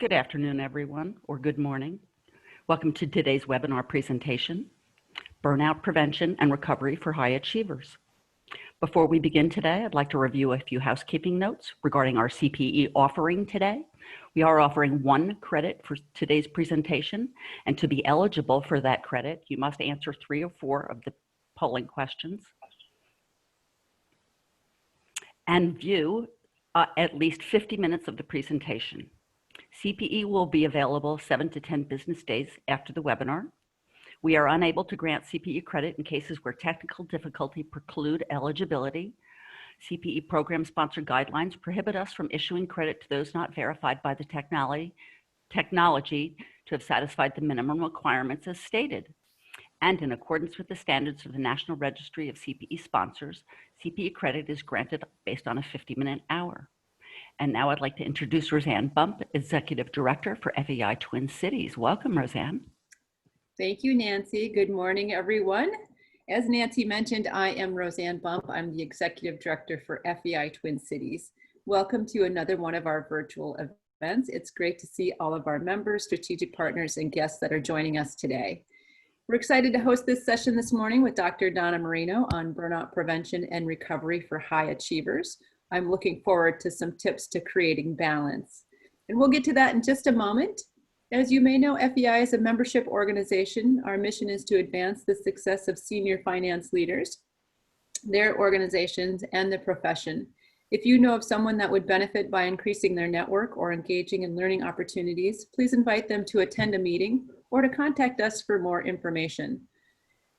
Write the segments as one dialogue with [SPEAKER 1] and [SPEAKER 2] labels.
[SPEAKER 1] Good afternoon, everyone, or good morning. Welcome to today's webinar presentation, Burnout Prevention and Recovery for High Achievers. Before we begin today, I'd like to review a few housekeeping notes regarding our CPE offering today. We are offering 1 credit for today's presentation, and to be eligible for that credit, you must answer 3 or 4 of the polling questions and view at least 50 minutes of the presentation. CPE will be available 7 to 10 business days after the webinar. We are unable to grant CPE credit in cases where technical difficulty preclude eligibility. CPE program sponsor guidelines prohibit us from issuing credit to those not verified by the technology to have satisfied the minimum requirements as stated. And in accordance with the standards of the National Registry of CPE Sponsors, CPE credit is granted based on a 50-minute hour. And now I'd like to introduce Roseanne Bump, Executive Director for FEI Twin Cities. Welcome, Roseanne.
[SPEAKER 2] Thank you, Nancy. Good morning, everyone. As Nancy mentioned, I am Roseanne Bump. I'm the Executive Director for FEI Twin Cities. Welcome to another one of our virtual events. It's great to see all of our members, strategic partners, and guests that are joining us today. We're excited to host this session this morning with Dr. Donna Marino on burnout prevention and recovery for high achievers. I'm looking forward to some tips to creating balance. And we'll get to that in just a moment. As you may know, FEI is a membership organization. Our mission is to advance the success of senior finance leaders, their organizations, and the profession. If you know of someone that would benefit by increasing their network or engaging in learning opportunities, please invite them to attend a meeting or to contact us for more information.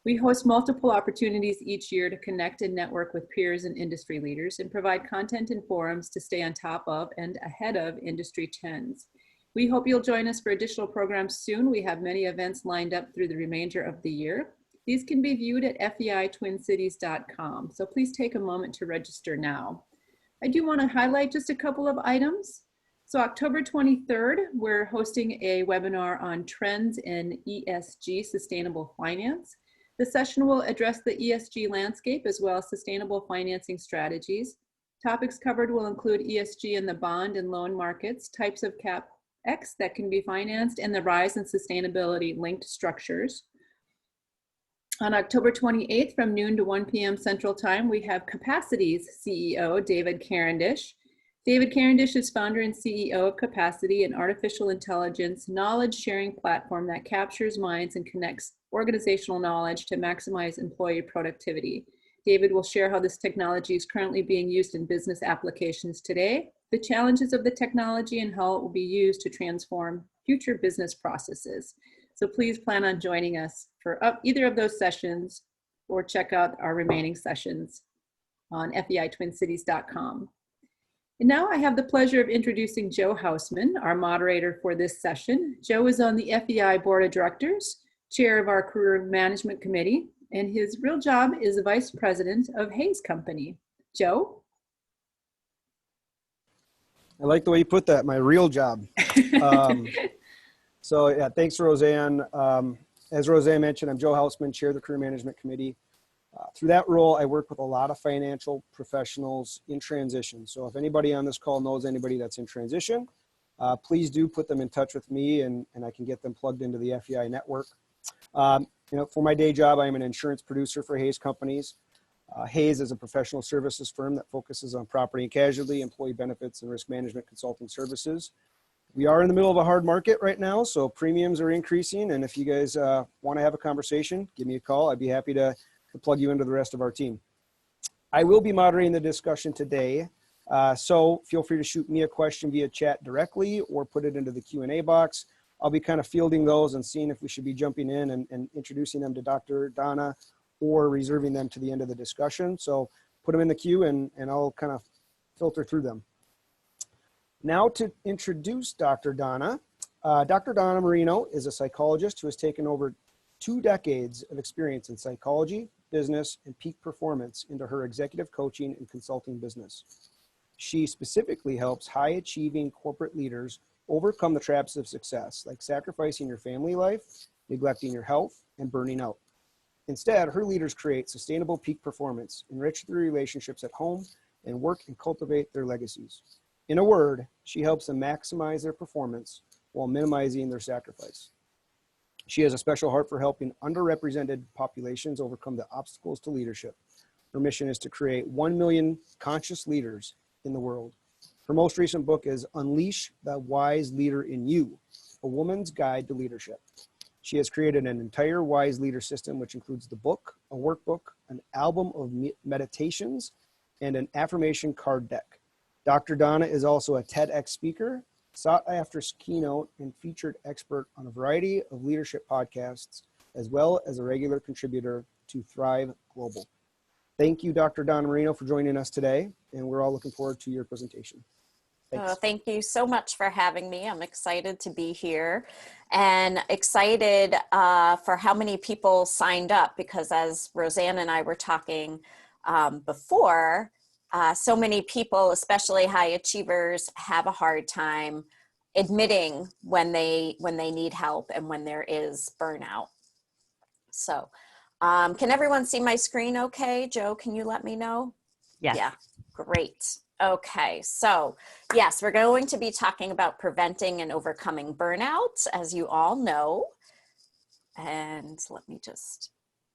[SPEAKER 2] We host multiple opportunities each year to connect and network with peers and industry leaders and provide content and forums to stay on top of and ahead of industry trends. We hope you'll join us for additional programs soon. We have many events lined up through the remainder of the year. These can be viewed at feitwincities.com, so please take a moment to register now. I do want to highlight just a couple of items. So October 23rd, we're hosting a webinar on trends in ESG sustainable finance. The session will address the ESG landscape as well as sustainable financing strategies. Topics covered will include ESG in the bond and loan markets, types of CapEx that can be financed, and the rise in sustainability linked structures. On October 28th from noon to 1 p.m. Central Time, we have Capacity's CEO, David Carendish. David Carendish is founder and CEO of Capacity, an artificial intelligence knowledge sharing platform that captures minds and connects organizational knowledge to maximize employee productivity. David will share how this technology is currently being used in business applications today, the challenges of the technology, and how it will be used to transform future business processes. So please plan on joining us for either of those sessions or check out our remaining sessions on feitwincities.com. And now I have the pleasure of introducing Joe Hausman, our moderator for this session. Joe is on the FEI Board of Directors, chair of our Career Management Committee, and his real job is the Vice President of Hayes Company. Joe?
[SPEAKER 3] I like the way you put that, my real job. So yeah, thanks, Roseanne. As Roseanne mentioned, I'm Joe Hausman, chair of the Career Management Committee. Through that role, I work with a lot of financial professionals in transition. So if anybody on this call knows anybody that's in transition, please do put them in touch with me and I can get them plugged into the FEI network. For my day job, I'm an insurance producer for Hayes Companies. Hayes is a professional services firm that focuses on property and casualty, employee benefits, and risk management consulting services. We are in the middle of a hard market right now, so premiums are increasing. And if you guys want to have a conversation, give me a call. I'd be happy to plug you into the rest of our team. I will be moderating the discussion today, so feel free to shoot me a question via chat directly or put it into the Q&A box. I'll be kind of fielding those and seeing if we should be jumping in and introducing them to Dr. Donna or reserving them to the end of the discussion. So put them in the queue and I'll kind of filter through them. Now to introduce Dr. Donna. Dr. Donna Marino is a psychologist who has taken over 2 decades of experience in psychology, business, and peak performance into her executive coaching and consulting business. She specifically helps high-achieving corporate leaders overcome the traps of success, like sacrificing your family life, neglecting your health, and burning out. Instead, her leaders create sustainable peak performance, enrich their relationships at home, and work and cultivate their legacies. In a word, she helps them maximize their performance while minimizing their sacrifice. She has a special heart for helping underrepresented populations overcome the obstacles to leadership. Her mission is to create 1 million conscious leaders in the world. Her most recent book is Unleash the Wise Leader in You, a woman's guide to leadership. She has created an entire wise leader system, which includes the book, a workbook, an album of meditations, and an affirmation card deck. Dr. Donna is also a TEDx speaker, sought after keynote, and featured expert on a variety of leadership podcasts, as well as a regular contributor to Thrive Global. Thank you, Dr. Donna Marino, for joining us today, and we're all looking forward to your presentation. Thanks.
[SPEAKER 4] Thank you so much for having me. I'm excited to be here and excited for how many people signed up, because as Roseanne and I were talking before, so many people, especially high achievers, have a hard time admitting when they need help and when there is burnout. So can everyone see my screen okay? Joe, can you let me know?
[SPEAKER 1] Yes.
[SPEAKER 4] Yeah, great. Okay, so yes, we're going to be talking about preventing and overcoming burnout, as you all know. And let me just,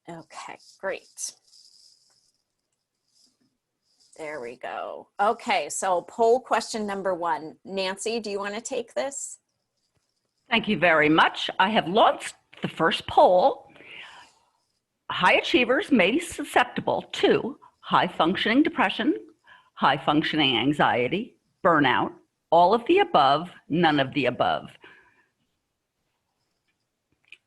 [SPEAKER 4] okay, great. There we go. Okay, so poll question number 1. Nancy, do you want to take this?
[SPEAKER 1] Thank you very much. I have launched the first poll. High achievers may be susceptible to high functioning depression, high functioning anxiety, burnout, all of the above, none of the above.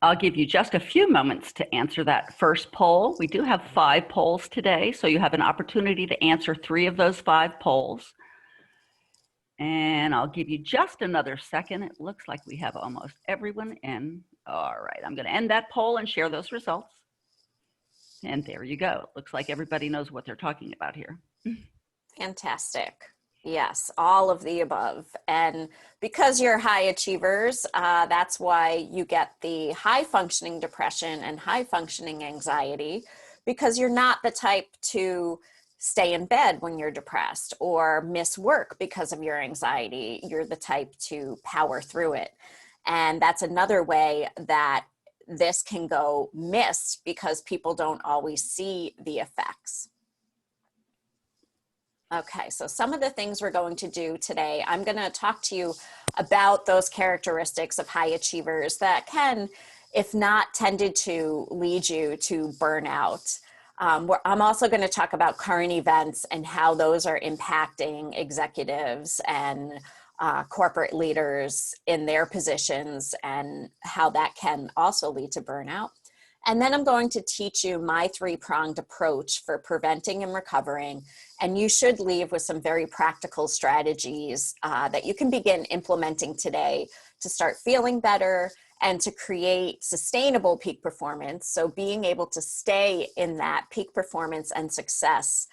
[SPEAKER 1] I'll give you just a few moments to answer that first poll. We do have 5 polls today, so you have an opportunity to answer 3 of those 5 polls. And I'll give you just another second. It looks like we have almost everyone in. All right, I'm going to end that poll and share those results. And there you go. It looks like everybody knows what they're talking about here.
[SPEAKER 4] Fantastic. Yes, all of the above. And because you're high achievers, that's why you get the high functioning depression and high functioning anxiety, because you're not the type to stay in bed when you're depressed or miss work because of your anxiety. You're the type to power through it. And that's another way that this can go missed, because people don't always see the effects. Okay, so some of the things we're going to do today, I'm going to talk to you about those characteristics of high achievers that can, if not tended to, lead you to burnout. I'm also going to talk about current events and how those are impacting executives and corporate leaders in their positions, and how that can also lead to burnout. And then I'm going to teach you my 3-pronged approach for preventing and recovering. And you should leave with some very practical strategies that you can begin implementing today to start feeling better and to create sustainable peak performance. So being able to stay in that peak performance and success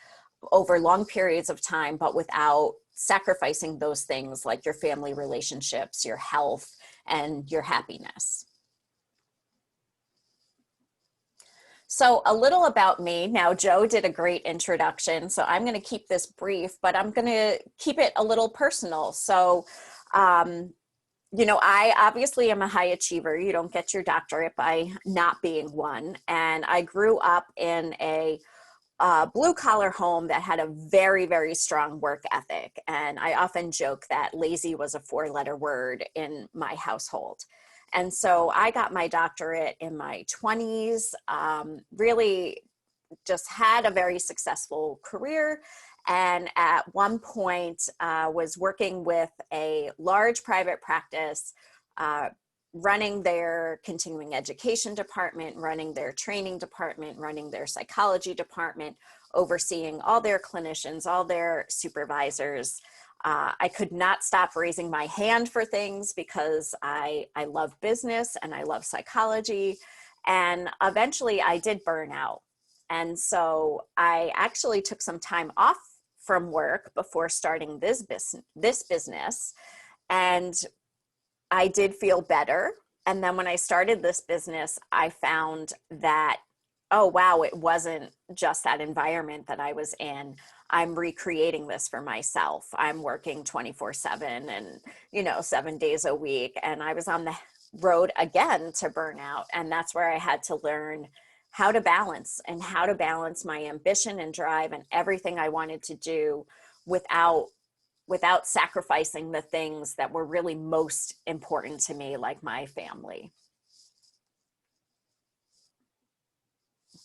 [SPEAKER 4] over long periods of time, but without sacrificing those things like your family relationships, your health, and your happiness. So a little about me. Now, Joe did a great introduction, so I'm going to keep this brief, but I'm going to keep it a little personal. So, you know, I obviously am a high achiever. You don't get your doctorate by not being one. And I grew up in a blue-collar home that had a very, very strong work ethic. And I often joke that lazy was a 4-letter word in my household. And so I got my doctorate in my 20s, really just had a very successful career. And at one point was working with a large private practice, running their continuing education department, running their training department, running their psychology department, overseeing all their clinicians, all their supervisors. I could not stop raising my hand for things because I love business and I love psychology. And eventually I did burn out. And so I actually took some time off from work before starting this business. And I did feel better. And then when I started this business, I found that oh, wow, it wasn't just that environment that I was in. I'm recreating this for myself. I'm working 24/7 and, 7 days a week. And I was on the road again to burnout. And that's where I had to learn how to balance my ambition and drive and everything I wanted to do without sacrificing the things that were really most important to me, like my family.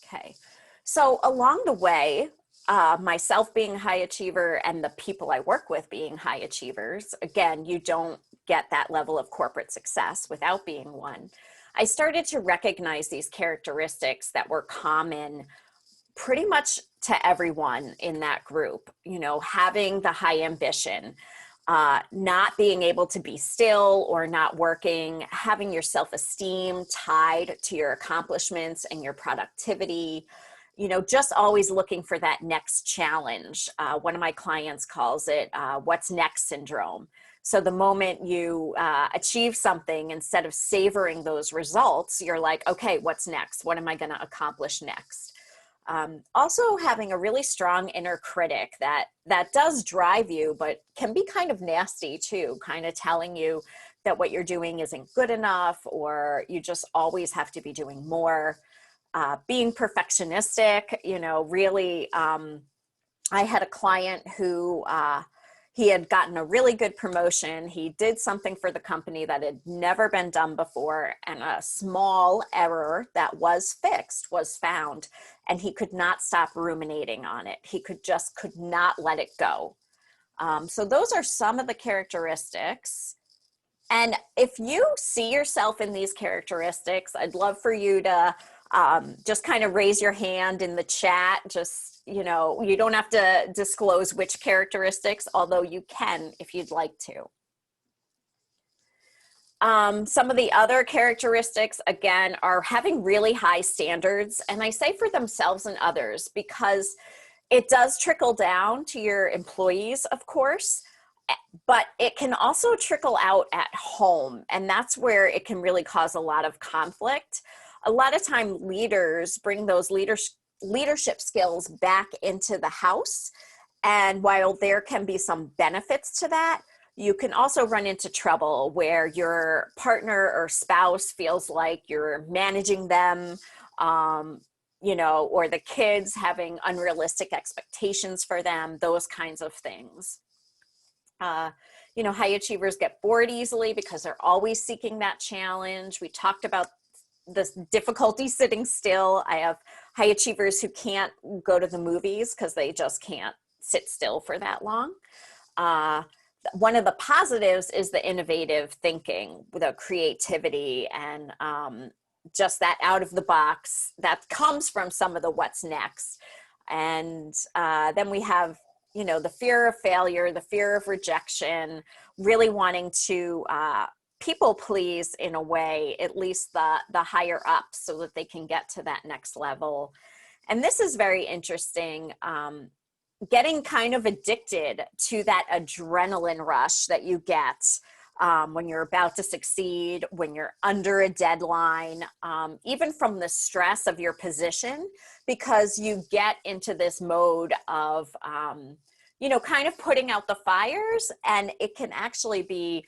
[SPEAKER 4] Okay. So along the way, myself being a high achiever and the people I work with being high achievers, again, you don't get that level of corporate success without being one. I started to recognize these characteristics that were common pretty much to everyone in that group, having the high ambition, not being able to be still or not working, having your self-esteem tied to your accomplishments and your productivity, just always looking for that next challenge. One of my clients calls it what's next syndrome. So the moment you achieve something, instead of savoring those results, you're like, okay, what's next? What am I going to accomplish next? Also having a really strong inner critic that does drive you, but can be kind of nasty too, kind of telling you that what you're doing isn't good enough, or you just always have to be doing more. Being perfectionistic, really, I had a client who, he had gotten a really good promotion. He did something for the company that had never been done before, and a small error that was fixed was found, and he could not stop ruminating on it. He could not let it go. So those are some of the characteristics. And if you see yourself in these characteristics, I'd love for you to just kind of raise your hand in the chat. Just, you don't have to disclose which characteristics, although you can if you'd like to. Some of the other characteristics, again, are having really high standards. And I say for themselves and others, because it does trickle down to your employees, of course, but it can also trickle out at home. And that's where it can really cause a lot of conflict. A lot of time leaders bring those leadership skills back into the house. And while there can be some benefits to that, you can also run into trouble where your partner or spouse feels like you're managing them, or the kids having unrealistic expectations for them, those kinds of things. High achievers get bored easily because they're always seeking that challenge. We talked about this difficulty sitting still. I have high achievers who can't go to the movies because they just can't sit still for that long. One of the positives is the innovative thinking, the creativity, and just that out of the box that comes from some of the what's next. And then we have, the fear of failure, the fear of rejection, really wanting to people please in a way, at least the higher up, so that they can get to that next level. And this is very interesting. Getting kind of addicted to that adrenaline rush that you get when you're about to succeed, when you're under a deadline, even from the stress of your position, because you get into this mode of, kind of putting out the fires, and it can actually be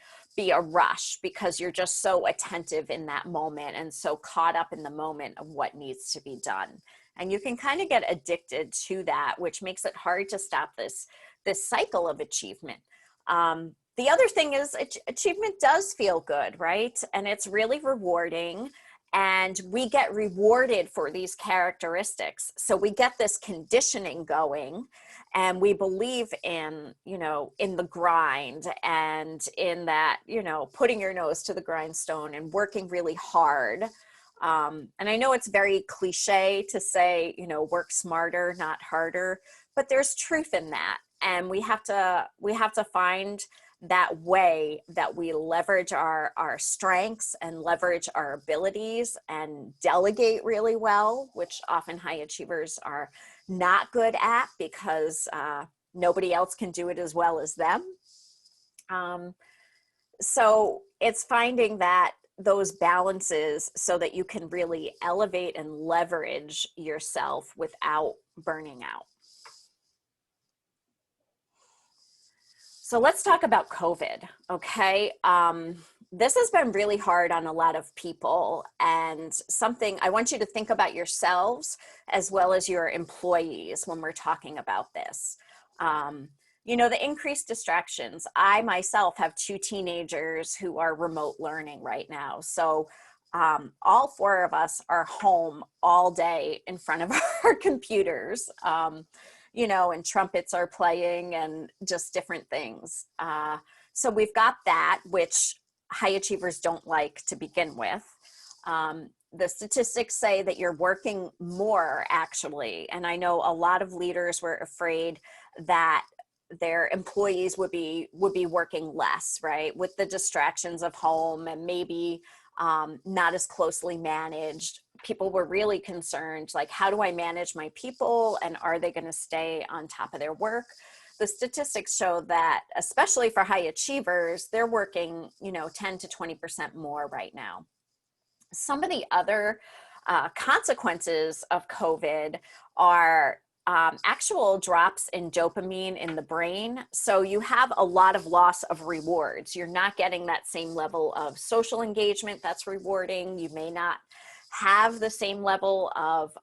[SPEAKER 4] a rush because you're just so attentive in that moment and so caught up in the moment of what needs to be done. And you can kind of get addicted to that, which makes it hard to stop this cycle of achievement. The other thing is achievement does feel good, right? And it's really rewarding, and we get rewarded for these characteristics. So we get this conditioning going, and we believe in, in the grind, and in that, putting your nose to the grindstone and working really hard. And I know it's very cliche to say, work smarter, not harder, but there's truth in that. And we have to find that way that we leverage our strengths and leverage our abilities and delegate really well, which often high achievers are not good at because nobody else can do it as well as them. So it's finding that those balances so that you can really elevate and leverage yourself without burning out. So let's talk about COVID, okay? This has been really hard on a lot of people, and something I want you to think about yourselves as well as your employees when we're talking about this. You know, the increased distractions. I myself have 2 teenagers who are remote learning right now. So all 4 of us are home all day in front of our computers, you know, and trumpets are playing and just different things. So we've got that, which high achievers don't like to begin with. The statistics say that you're working more, actually. And I know a lot of leaders were afraid that their employees would be working less, right? With the distractions of home and maybe not as closely managed. People were really concerned, like, how do I manage my people, and are they going to stay on top of their work? The statistics show that, especially for high achievers, they're working, you know, 10 to 20% more right now. Some of the other consequences of COVID are actual drops in dopamine in the brain. So you have a lot of loss of rewards. You're not getting that same level of social engagement that's rewarding. You may not have the same level of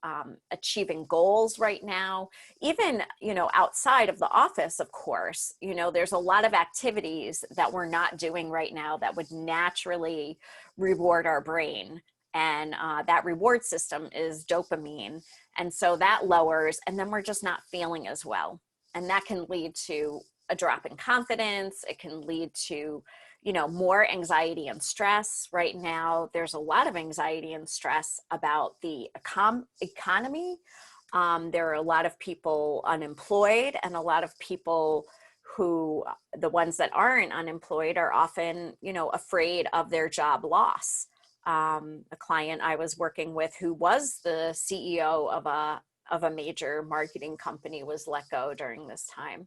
[SPEAKER 4] achieving goals right now. Even, you know, outside of the office, of course, you know, there's a lot of activities that we're not doing right now that would naturally reward our brain. And that reward system is dopamine. And so that lowers, and then we're just not feeling as well. And that can lead to a drop in confidence. It can lead to, you know, more anxiety and stress. Right now, there's a lot of anxiety and stress about the economy. There are a lot of people unemployed, and a lot of people who, the ones that aren't unemployed, are often, you know, afraid of their job loss. A client I was working with who was the CEO of a major marketing company was let go during this time.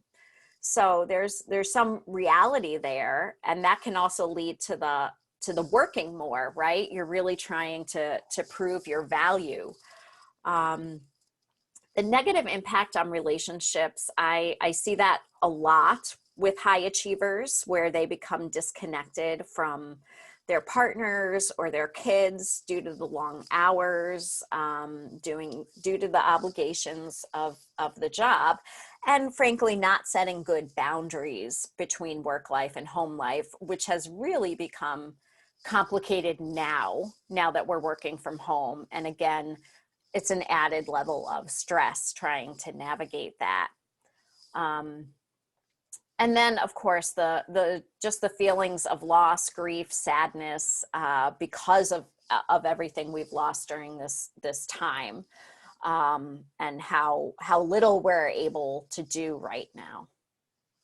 [SPEAKER 4] So there's some reality there, and that can also lead to the working more, right? You're really trying to prove your value. The negative impact on relationships, I see that a lot with high achievers, where they become disconnected from their partners or their kids due to the long hours, due to the obligations of the job, and frankly, not setting good boundaries between work life and home life, which has really become complicated now that we're working from home. And again, it's an added level of stress trying to navigate that. And then, of course, just the feelings of loss, grief, sadness, because of everything we've lost during this time, and how little we're able to do right now.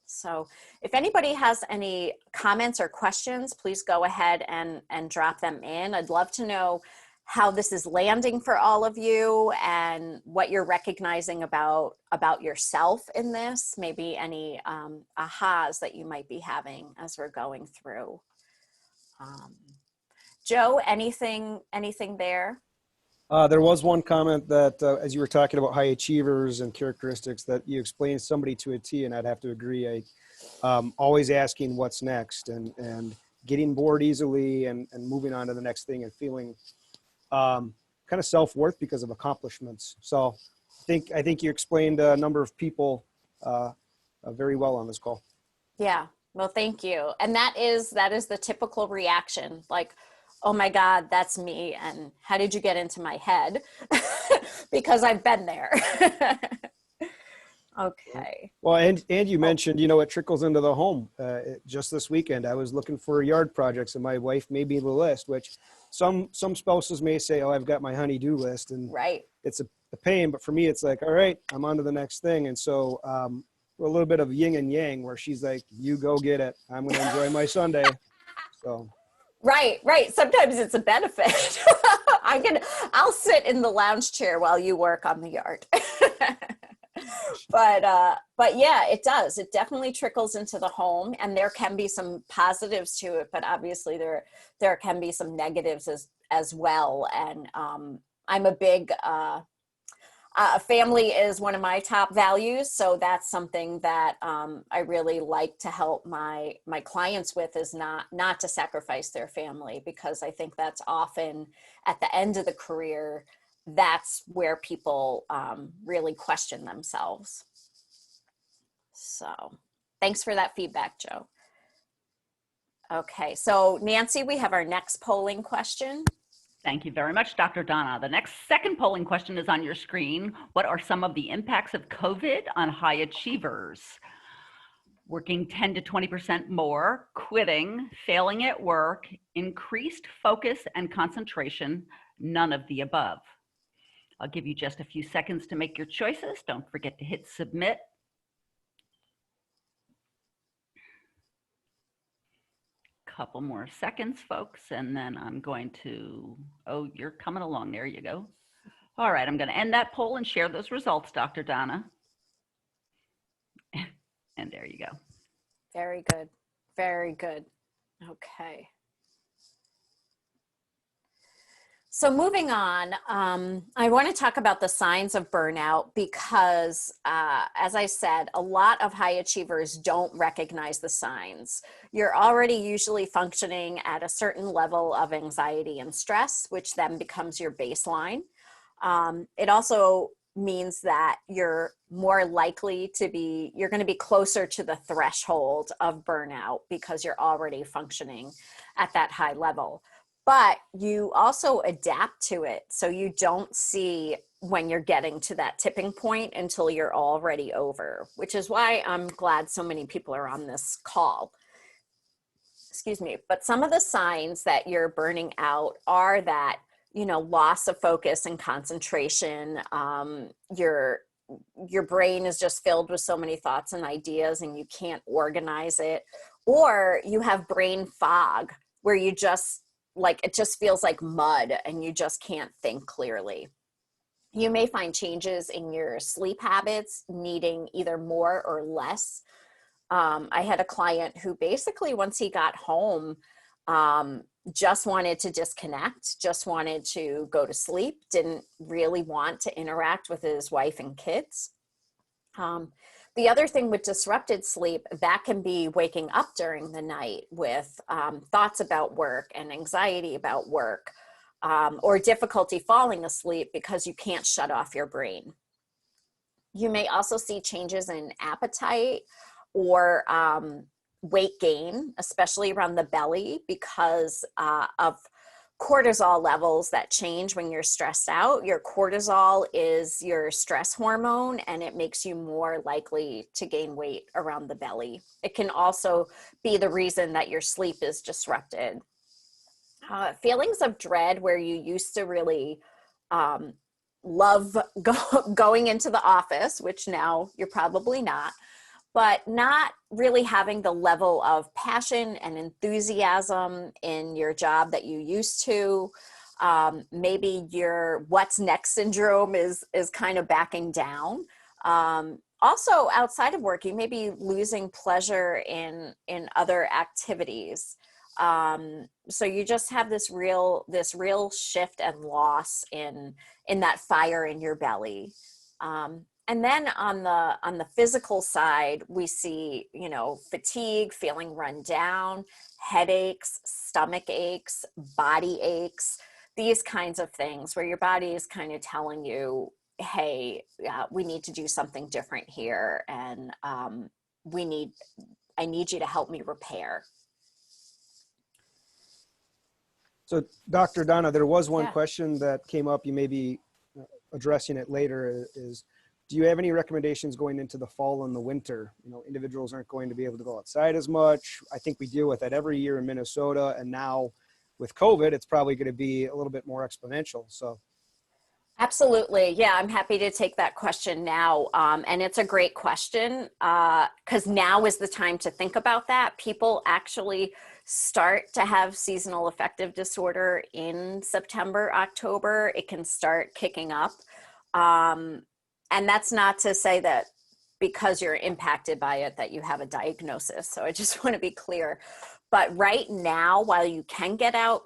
[SPEAKER 4] So if anybody has any comments or questions, please go ahead and drop them in. I'd love to know how this is landing for all of you and what you're recognizing about yourself in this, maybe any ahas that you might be having as we're going through. Joe, anything there?
[SPEAKER 3] There was one comment that as you were talking about high achievers and characteristics, that you explained somebody to a T, and I'd have to agree. Always asking what's next, and getting bored easily, and moving on to the next thing, and feeling kind of self-worth because of accomplishments. So I think you explained a number of people very well on this call. Yeah.
[SPEAKER 4] Well, thank you. And that is the typical reaction, like, oh my God, that's me. And how did you get into my head? Because I've been there. Okay.
[SPEAKER 3] Well, and you mentioned, you know, it trickles into the home. Just this weekend, I was looking for yard projects, and my wife made me the list, which some spouses may say, oh, I've got my honey-do list, and
[SPEAKER 4] right.
[SPEAKER 3] It's a pain. But for me, it's like, all right, I'm on to the next thing. And so a little bit of yin and yang, where she's like, you go get it. I'm going to enjoy my Sunday. So.
[SPEAKER 4] Right. Sometimes it's a benefit. I'll sit in the lounge chair while you work on the yard. But yeah, it does. It definitely trickles into the home, and there can be some positives to it, but obviously there can be some negatives as well. And I'm a big family is one of my top values, so that's something that I really like to help my clients with, is not to sacrifice their family, because I think that's often at the end of the career, that's where people really question themselves. So thanks for that feedback, Joe. Okay, so Nancy, we have our next polling question.
[SPEAKER 1] Thank you very much, Dr. Donna. The second polling question is on your screen. What are some of the impacts of COVID on high achievers? Working 10 to 20% more, quitting, failing at work, increased focus and concentration, none of the above. I'll give you just a few seconds to make your choices. Don't forget to hit submit. Couple more seconds, folks, and then I'm going to, oh, you're coming along. There you go. All right, I'm going to end that poll and share those results, Dr. Donna. And there you go.
[SPEAKER 4] Very good. Very good. Okay. So moving on, I want to talk about the signs of burnout because, as I said, a lot of high achievers don't recognize the signs. You're already usually functioning at a certain level of anxiety and stress, which then becomes your baseline. It also means that you're more likely to be, you're going to be closer to the threshold of burnout because you're already functioning at that high level. But you also adapt to it. So you don't see when you're getting to that tipping point until you're already over, which is why I'm glad so many people are on this call. Excuse me. But some of the signs that you're burning out are that, you know, loss of focus and concentration. Your brain is just filled with so many thoughts and ideas and you can't organize it. Or you have brain fog where you just, like, it just feels like mud and you just can't think clearly. You may find changes in your sleep habits, needing either more or less. I had a client who basically, once he got home, just wanted to disconnect, just wanted to go to sleep, didn't really want to interact with his wife and kids. The other thing with disrupted sleep, that can be waking up during the night with thoughts about work and anxiety about work, or difficulty falling asleep because you can't shut off your brain. You may also see changes in appetite or weight gain, especially around the belly, because of cortisol levels that change when you're stressed out. Your cortisol is your stress hormone, and it makes you more likely to gain weight around the belly. It can also be the reason that your sleep is disrupted. Feelings of dread, where you used to really love going into the office, which now you're probably not, but not really having the level of passion and enthusiasm in your job that you used to. Maybe your what's next syndrome is kind of backing down. Also, outside of work, you may be losing pleasure in other activities. So you just have this real shift and loss in that fire in your belly. And then on the physical side, we see, you know, fatigue, feeling run down, headaches, stomach aches, body aches, these kinds of things where your body is kind of telling you, hey, we need to do something different here. And I need you to help me repair.
[SPEAKER 3] So Dr. Donna, there was one question that came up. You may be addressing it later is, do you have any recommendations going into the fall and the winter? You know, individuals aren't going to be able to go outside as much. I think we deal with that every year in Minnesota. And now with COVID, it's probably going to be a little bit more exponential. So.
[SPEAKER 4] Absolutely. Yeah, I'm happy to take that question now. And it's a great question because now is the time to think about that. People actually start to have seasonal affective disorder in September, October. It can start kicking up. And that's not to say that because you're impacted by it that you have a diagnosis. So I just want to be clear. But right now, while you can get out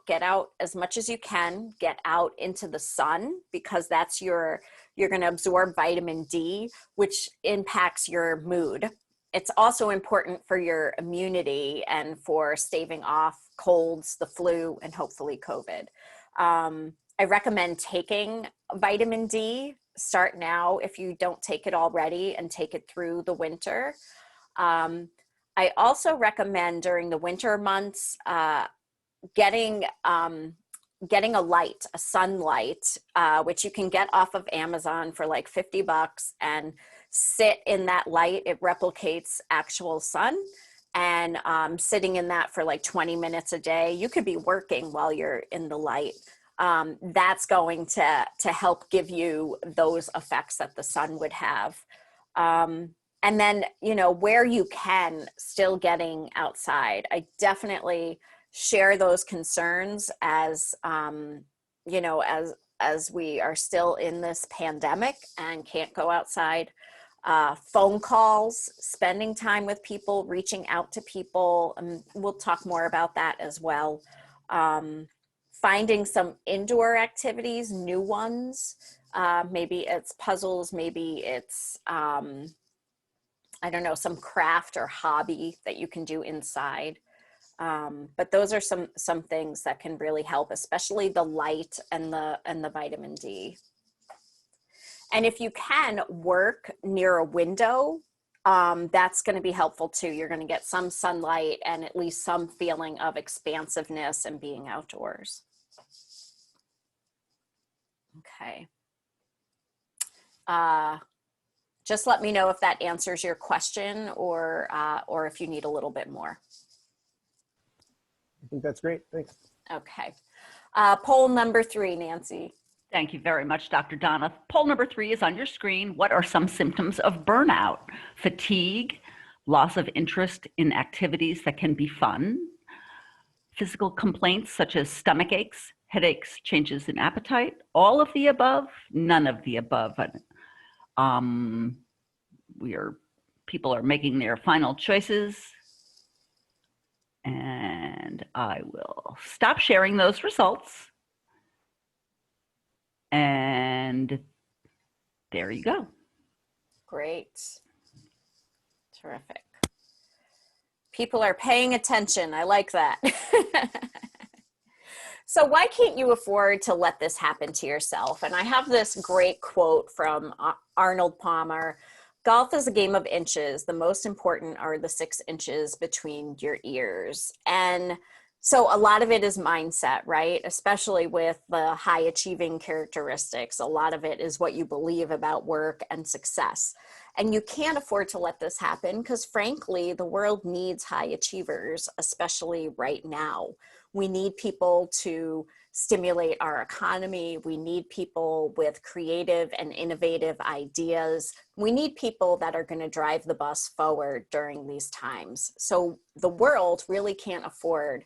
[SPEAKER 4] as much as you can, get out into the sun, because that's you're going to absorb vitamin D, which impacts your mood. It's also important for your immunity and for staving off colds, the flu, and hopefully COVID. I recommend taking vitamin D. Start now if you don't take it already, and take it through the winter. I also recommend during the winter months getting a light, a sunlight, which you can get off of Amazon for like $50, and sit in that light. It replicates actual sun, and sitting in that for like 20 minutes a day. You could be working while you're in the light. That's going to help give you those effects that the sun would have. And then, where you can, still getting outside. I definitely share those concerns as we are still in this pandemic and can't go outside. Phone calls, spending time with people, reaching out to people. We'll talk more about that as well. Finding some indoor activities, new ones. Maybe it's puzzles, maybe it's, some craft or hobby that you can do inside. But those are some things that can really help, especially the light and the vitamin D. And if you can work near a window, that's going to be helpful too. You're going to get some sunlight and at least some feeling of expansiveness and being outdoors. Okay. Just let me know if that answers your question, or if you need a little bit more.
[SPEAKER 3] I think that's great. Thanks.
[SPEAKER 4] Okay. Poll number 3, Nancy.
[SPEAKER 1] Thank you very much, Dr. Donna. Poll number 3 is on your screen. What are some symptoms of burnout? Fatigue, loss of interest in activities that can be fun, physical complaints such as stomach aches, headaches, changes in appetite, all of the above, none of the above. People are making their final choices, and I will stop sharing those results. And there you go.
[SPEAKER 4] Great. Terrific. People are paying attention. I like that. So why can't you afford to let this happen to yourself? And I have this great quote from Arnold Palmer. Golf is a game of inches. The most important are the 6 inches between your ears. And so a lot of it is mindset, right? Especially with the high achieving characteristics. A lot of it is what you believe about work and success. And you can't afford to let this happen because frankly, the world needs high achievers, especially right now. We need people to stimulate our economy. We need people with creative and innovative ideas. We need people that are going to drive the bus forward during these times. So the world really can't afford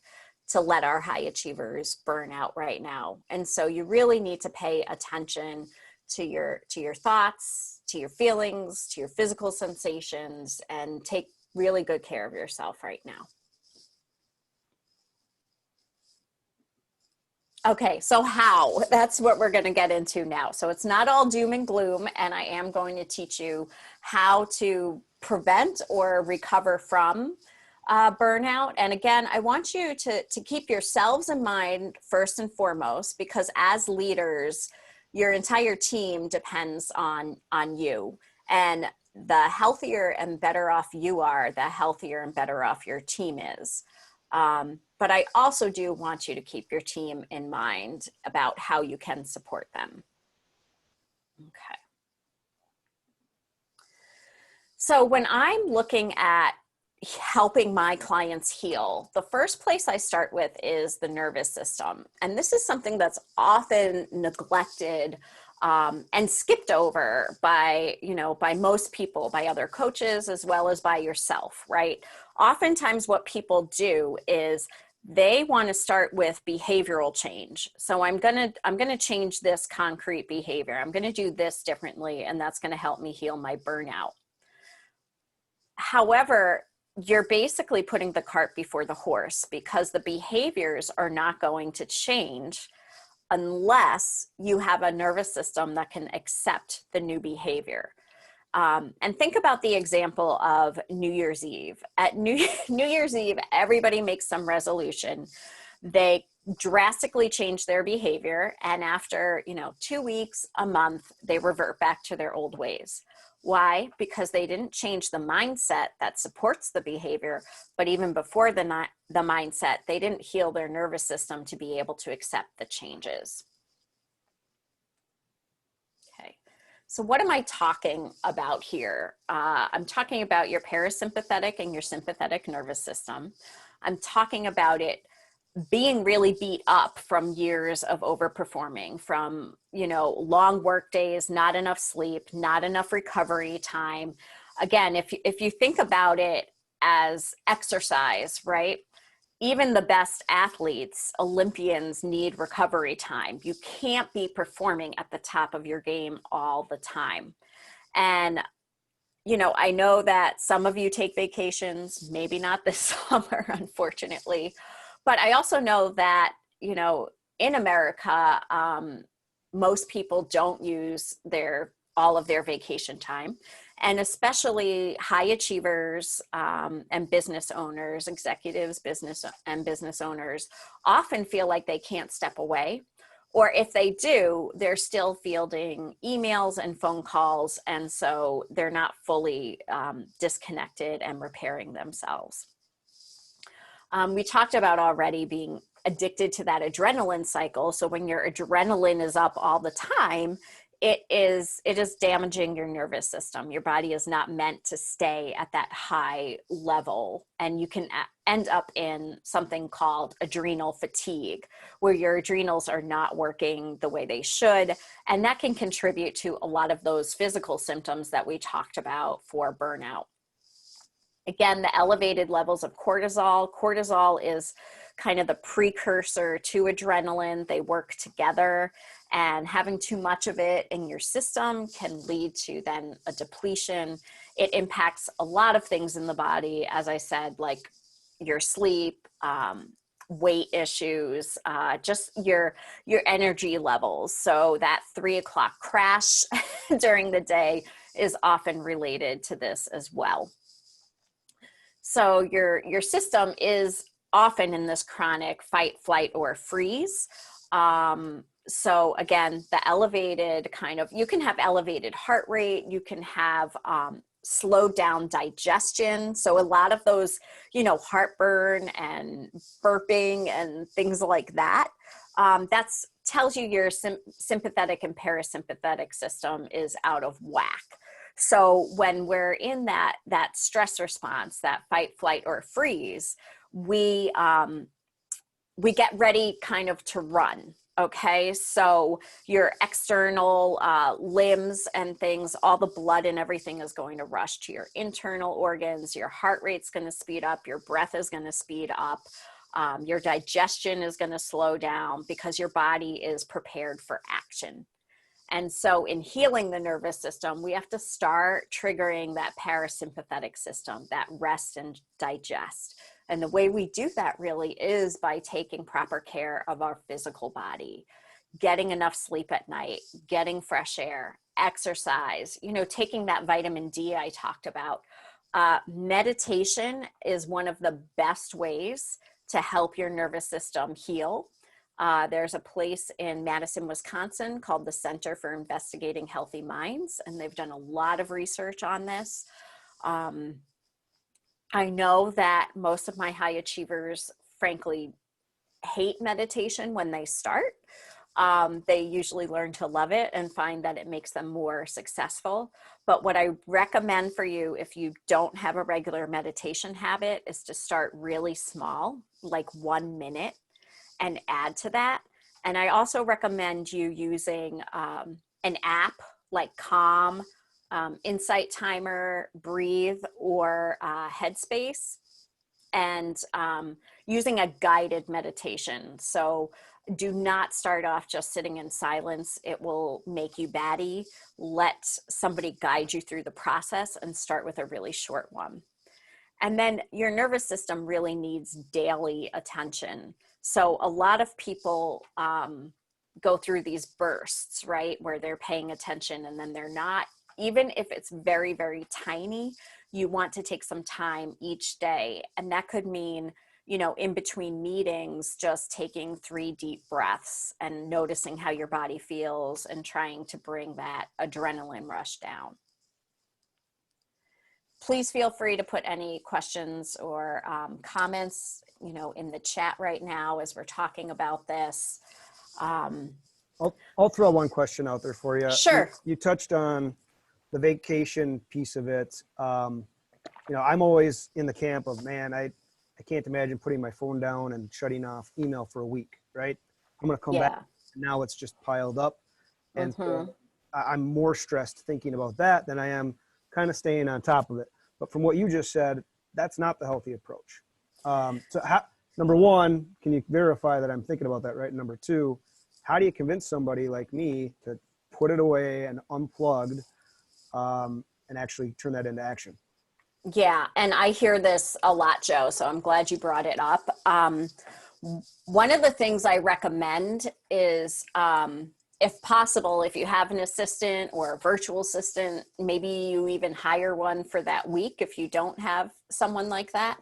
[SPEAKER 4] to let our high achievers burn out right now. And so you really need to pay attention to your thoughts, to your feelings, to your physical sensations, and take really good care of yourself right now. Okay, so how? That's what we're going to get into now. So it's not all doom and gloom, and I am going to teach you how to prevent or recover from burnout. And again, I want you to keep yourselves in mind first and foremost, because as leaders, your entire team depends on you. And the healthier and better off you are, the healthier and better off your team is. But I also do want you to keep your team in mind about how you can support them. Okay. So when I'm looking at helping my clients heal, the first place I start with is the nervous system. And this is something that's often neglected and skipped over by most people, by other coaches, as well as by yourself, right? Oftentimes what people do is they want to start with behavioral change. So I'm going to change this concrete behavior. I'm going to do this differently, and that's going to help me heal my burnout. However, you're basically putting the cart before the horse, because the behaviors are not going to change unless you have a nervous system that can accept the new behavior. And think about the example of New Year's Eve. At New Year's Eve, everybody makes some resolution. They drastically change their behavior, and after 2 weeks, a month, they revert back to their old ways. Why? Because they didn't change the mindset that supports the behavior, but even before the mindset, they didn't heal their nervous system to be able to accept the changes. Okay, so what am I talking about here? I'm talking about your parasympathetic and your sympathetic nervous system. I'm talking about it being really beat up from years of overperforming, from long work days, not enough sleep, not enough recovery time. Again, if you think about it as exercise, right? Even the best athletes, Olympians, need recovery time. You can't be performing at the top of your game all the time. And I know that some of you take vacations, maybe not this summer, unfortunately. But I also know that, in America, most people don't use all of their vacation time. And especially high achievers and business owners, executives, business owners often feel like they can't step away. Or if they do, they're still fielding emails and phone calls. And so they're not fully disconnected and repairing themselves. We talked about already being addicted to that adrenaline cycle. So when your adrenaline is up all the time, it is damaging your nervous system. Your body is not meant to stay at that high level. And you can end up in something called adrenal fatigue, where your adrenals are not working the way they should. And that can contribute to a lot of those physical symptoms that we talked about for burnout. Again, the elevated levels of cortisol. Cortisol is kind of the precursor to adrenaline. They work together, and having too much of it in your system can lead to then a depletion. It impacts a lot of things in the body, as I said, like your sleep, weight issues, just your energy levels. So that 3 o'clock crash during the day is often related to this as well. So your system is often in this chronic fight, flight, or freeze. So again, the elevated you can have elevated heart rate, you can have slowed down digestion. So a lot of those, heartburn and burping and things like that, that's tells you your sympathetic and parasympathetic system is out of whack. So when we're in that stress response, that fight, flight, or freeze, we get ready kind of to run. Okay, so your external limbs and things, all the blood and everything is going to rush to your internal organs. Your heart rate's going to speed up. Your breath is going to speed up. Your digestion is going to slow down because your body is prepared for action. And so in healing the nervous system, we have to start triggering that parasympathetic system, that rest and digest. And the way we do that really is by taking proper care of our physical body, getting enough sleep at night, getting fresh air, exercise, taking that vitamin D I talked about. Meditation is one of the best ways to help your nervous system heal. There's a place in Madison, Wisconsin called the Center for Investigating Healthy Minds, and they've done a lot of research on this. I know that most of my high achievers, frankly, hate meditation when they start. They usually learn to love it and find that it makes them more successful. But what I recommend for you, if you don't have a regular meditation habit, is to start really small, like 1 minute, and add to that. And I also recommend you using an app like Calm, Insight Timer, Breathe, or Headspace. and using a guided meditation. So do not start off just sitting in silence. It will make you batty. Let somebody guide you through the process and start with a really short one. And then your nervous system really needs daily attention. So a lot of people go through these bursts, right, where they're paying attention and then they're not. Even if it's very, very tiny, you want to take some time each day. And that could mean, you know, in between meetings, just taking 3 deep breaths and noticing how your body feels and trying to bring that adrenaline rush down. Please feel free to put any questions or comments, you know, in the chat right now as we're talking about this.
[SPEAKER 3] I'll throw one question out there for you.
[SPEAKER 4] Sure.
[SPEAKER 3] You touched on the vacation piece of it. You know, I'm always in the camp of, man, I can't imagine putting my phone down and shutting off email for a week, right? I'm going to come back. And now it's just piled up. And so I'm more stressed thinking about that than I am kind of staying on top of it. But from what you just said, that's not the healthy approach. Number one, can you verify that I'm thinking about that right? Number two, how do you convince somebody like me to put it away and unplugged and actually turn that into action?
[SPEAKER 4] Yeah, and I hear this a lot, Joe, so I'm glad you brought it up. One of the things I recommend is, if possible, if you have an assistant or a virtual assistant, maybe you even hire one for that week if you don't have someone like that,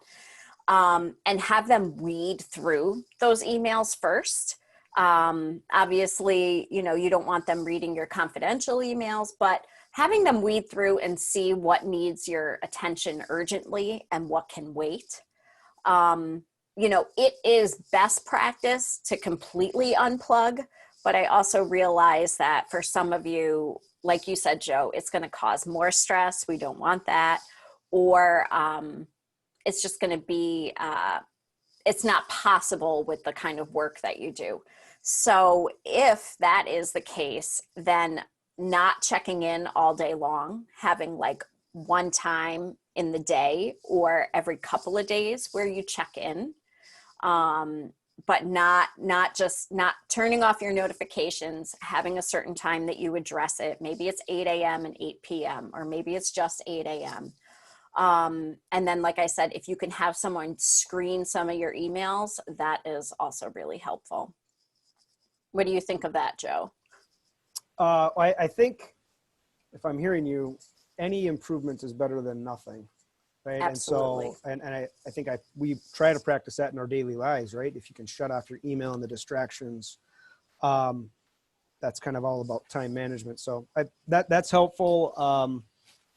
[SPEAKER 4] and have them read through those emails first. Obviously, you know, you don't want them reading your confidential emails, but having them read through and see what needs your attention urgently and what can wait. You know, it is best practice to completely unplug, but I also realize that for some of you, like you said, Joe, it's going to cause more stress. We don't want that. Or it's just going to be, it's not possible with the kind of work that you do. So if that is the case, then not checking in all day long, having like one time in the day or every couple of days where you check in, but not turning off your notifications, having a certain time that you address it. Maybe it's 8 a.m. and 8 p.m. or maybe it's just 8 a.m. And then, like I said, if you can have someone screen some of your emails, that is also really helpful. What do you think of that, Joe?
[SPEAKER 3] I think if I'm hearing you, any improvement is better than nothing, right?
[SPEAKER 4] Absolutely.
[SPEAKER 3] And so, I think we try to practice that in our daily lives, right? If you can shut off your email and the distractions, that's kind of all about time management. So that's helpful.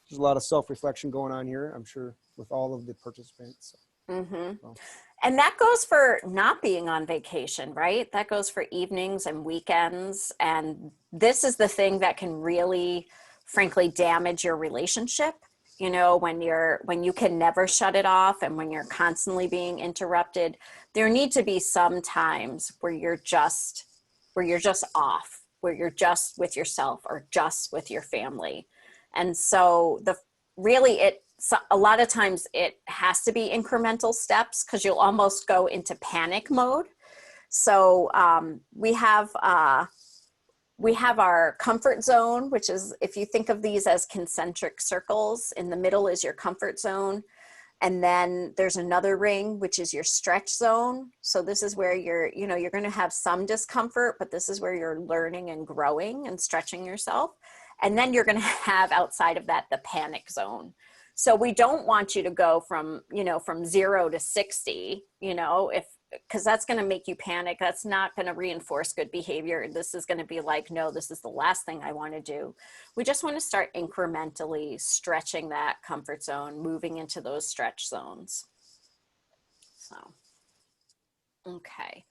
[SPEAKER 3] There's a lot of self-reflection going on here, I'm sure, with all of the participants. Well.
[SPEAKER 4] And that goes for not being on vacation, right? That goes for evenings and weekends. And this is the thing that can really, frankly, damage your relationship. You know, when you can never shut it off and when you're constantly being interrupted, there need to be some times where you're just off, where you're just with yourself or just with your family. And so a lot of times it has to be incremental steps because you'll almost go into panic mode. So we have our comfort zone, which is, if you think of these as concentric circles, in the middle is your comfort zone. And then there's another ring, which is your stretch zone. So this is where you're going to have some discomfort, but this is where you're learning and growing and stretching yourself. And then you're going to have outside of that, the panic zone. So we don't want you to go from 0 to 60, because that's going to make you panic. That's not going to reinforce good behavior. This is going to be like, no, this is the last thing I want to do. We just want to start incrementally stretching that comfort zone, moving into those stretch zones. So, okay.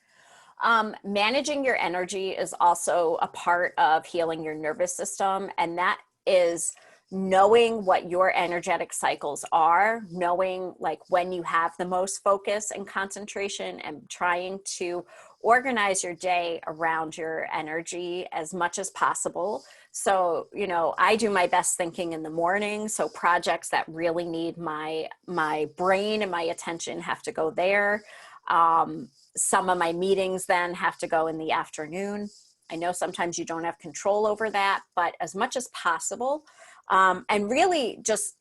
[SPEAKER 4] Managing your energy is also a part of healing your nervous system. And that is knowing what your energetic cycles are, knowing like when you have the most focus and concentration, and trying to organize your day around your energy as much as possible So, you know, I do my best thinking in the morning. So projects that really need my brain and my attention have to go there. Some of my meetings then have to go in the afternoon. I know sometimes you don't have control over that, but as much as possible, and really just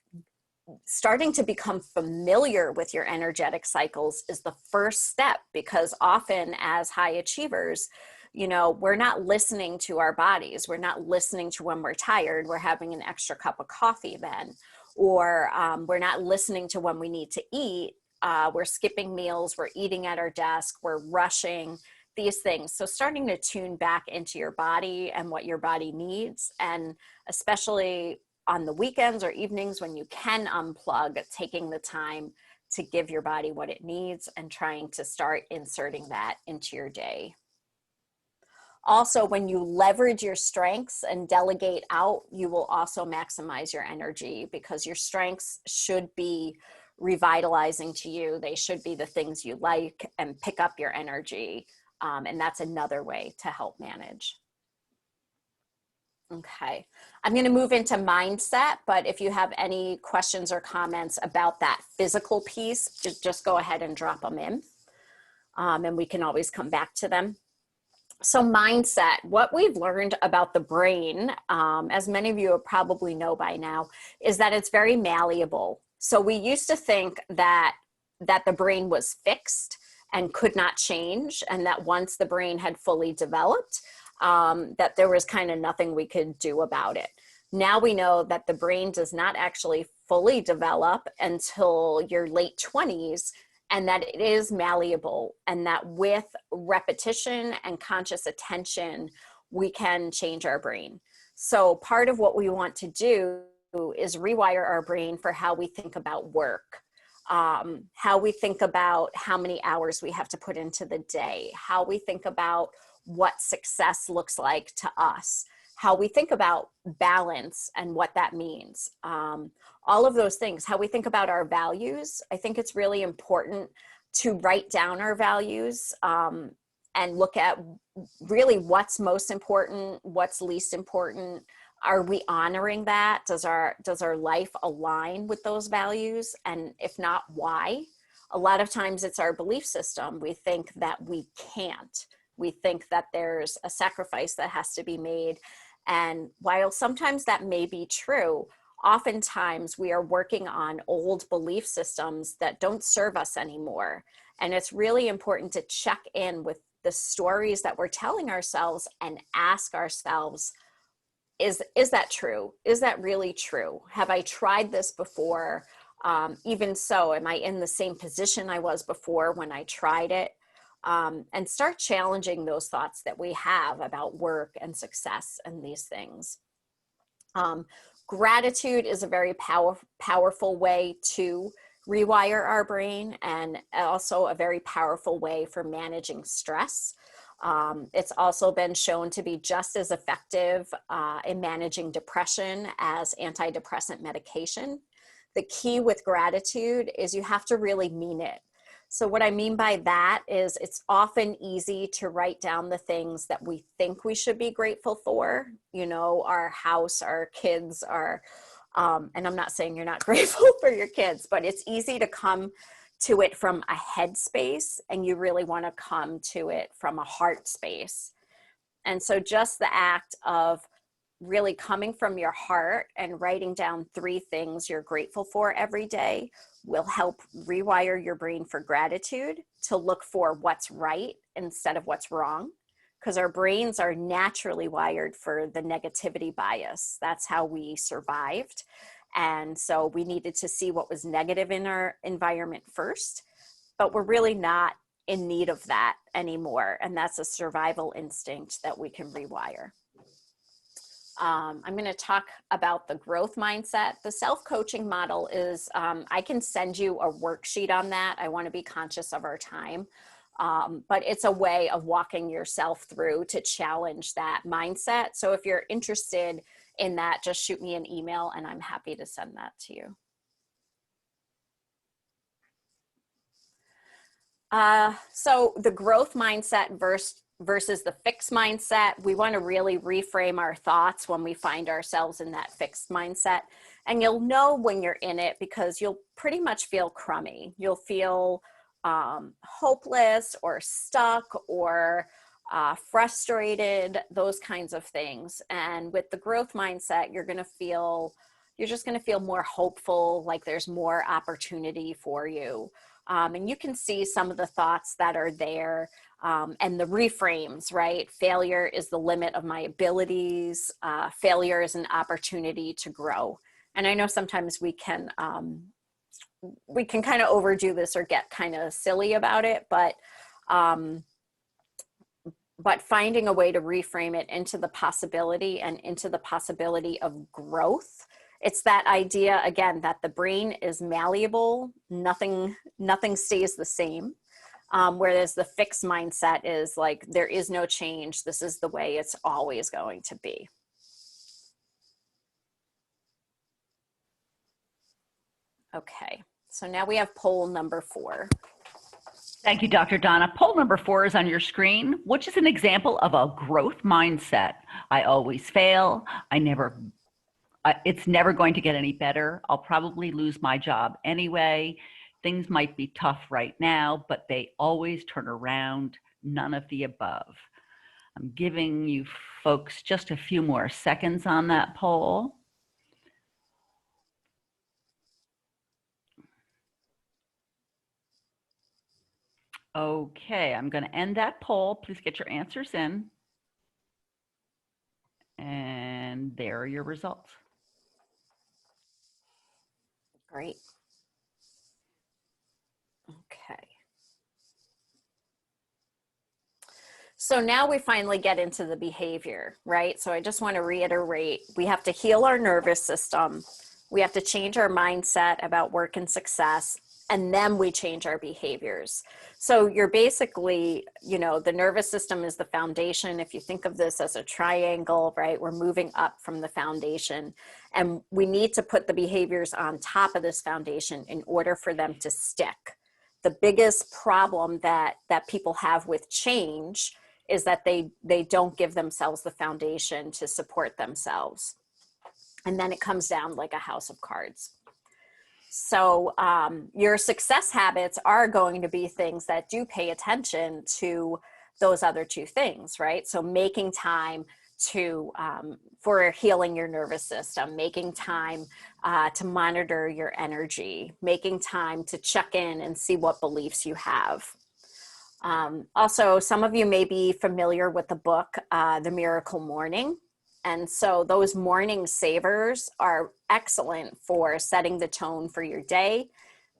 [SPEAKER 4] starting to become familiar with your energetic cycles is the first step, because often as high achievers, you know, we're not listening to our bodies. We're not listening to when we're tired. We're having an extra cup of coffee then, or we're not listening to when we need to eat. We're skipping meals. We're eating at our desk. We're rushing, these things. So starting to tune back into your body and what your body needs, and especially on the weekends or evenings when you can unplug, taking the time to give your body what it needs and trying to start inserting that into your day. Also, when you leverage your strengths and delegate out, you will also maximize your energy, because your strengths should be revitalizing to you. They should be the things you like and pick up your energy. And that's another way to help manage. Okay, I'm going to move into mindset, but if you have any questions or comments about that physical piece, just go ahead and drop them in, and we can always come back to them. So mindset, what we've learned about the brain, as many of you probably know by now, is that it's very malleable. So we used to think that the brain was fixed and could not change, and that once the brain had fully developed, that there was kind of nothing we could do about it. Now we know that the brain does not actually fully develop until your late 20s, and that it is malleable, and that with repetition and conscious attention, we can change our brain. So part of what we want to do is rewire our brain for how we think about work, how we think about how many hours we have to put into the day, how we think about what success looks like to us, how we think about balance and what that means. All of those things, how we think about our values. I think it's really important to write down our values, and look at really what's most important, what's least important. Are we honoring that? Does our life align with those values? And if not, why? A lot of times it's our belief system. We think that we can't. We think that there's a sacrifice that has to be made. And while sometimes that may be true, oftentimes we are working on old belief systems that don't serve us anymore. And it's really important to check in with the stories that we're telling ourselves and ask ourselves, is that true? Is that really true? Have I tried this before? Even so, am I in the same position I was before when I tried it? And start challenging those thoughts that we have about work and success and these things. Gratitude is a very powerful way to rewire our brain, and also a very powerful way for managing stress. It's also been shown to be just as effective in managing depression as antidepressant medication. The key with gratitude is you have to really mean it. So what I mean by that is it's often easy to write down the things that we think we should be grateful for, you know, our house, our kids, and I'm not saying you're not grateful for your kids, but it's easy to come to it from a head space, and you really want to come to it from a heart space. And so just the act of really coming from your heart and writing down 3 things you're grateful for every day will help rewire your brain for gratitude, to look for what's right instead of what's wrong, because our brains are naturally wired for the negativity bias. That's how we survived. And so we needed to see what was negative in our environment first, but we're really not in need of that anymore. And that's a survival instinct that we can rewire. I'm going to talk about the growth mindset. The self-coaching model is, I can send you a worksheet on that. I want to be conscious of our time. But it's a way of walking yourself through to challenge that mindset. So if you're interested in that, just shoot me an email and I'm happy to send that to you. So the growth mindset versus the fixed mindset. We want to really reframe our thoughts when we find ourselves in that fixed mindset. And you'll know when you're in it because you'll pretty much feel crummy. You'll feel hopeless or stuck or frustrated, those kinds of things. And with the growth mindset, you're just going to feel more hopeful, like there's more opportunity for you. And you can see some of the thoughts that are there and the reframes, right? Failure is the limit of my abilities. Failure is an opportunity to grow. And I know sometimes we can kind of overdo this or get kind of silly about it, but finding a way to reframe it into the possibility and into the possibility of growth. It's that idea, again, that the brain is malleable, nothing stays the same. Whereas the fixed mindset is like, there is no change. This is the way it's always going to be. Okay, so now we have poll number 4.
[SPEAKER 1] Thank you, Dr. Donna. Poll number 4 is on your screen, which is an example of a growth mindset. I always fail. It's never going to get any better. I'll probably lose my job anyway. Things might be tough right now, but they always turn around. None of the above. I'm giving you folks just a few more seconds on that poll. Okay, I'm going to end that poll. Please get your answers in. And there are your results.
[SPEAKER 4] Great. Okay. So now we finally get into the behavior, right? So I just want to reiterate, we have to heal our nervous system. We have to change our mindset about work and success, and then we change our behaviors. So you're basically, the nervous system is the foundation. If you think of this as a triangle, right, we're moving up from the foundation, and we need to put the behaviors on top of this foundation in order for them to stick. The biggest problem that people have with change is that they don't give themselves the foundation to support themselves. And then it comes down like a house of cards. So your success habits are going to be things that do pay attention to those other two things, right? So making time for healing your nervous system, making time to monitor your energy, making time to check in and see what beliefs you have. Also, some of you may be familiar with the book, The Miracle Morning. And so those morning savers are excellent for setting the tone for your day,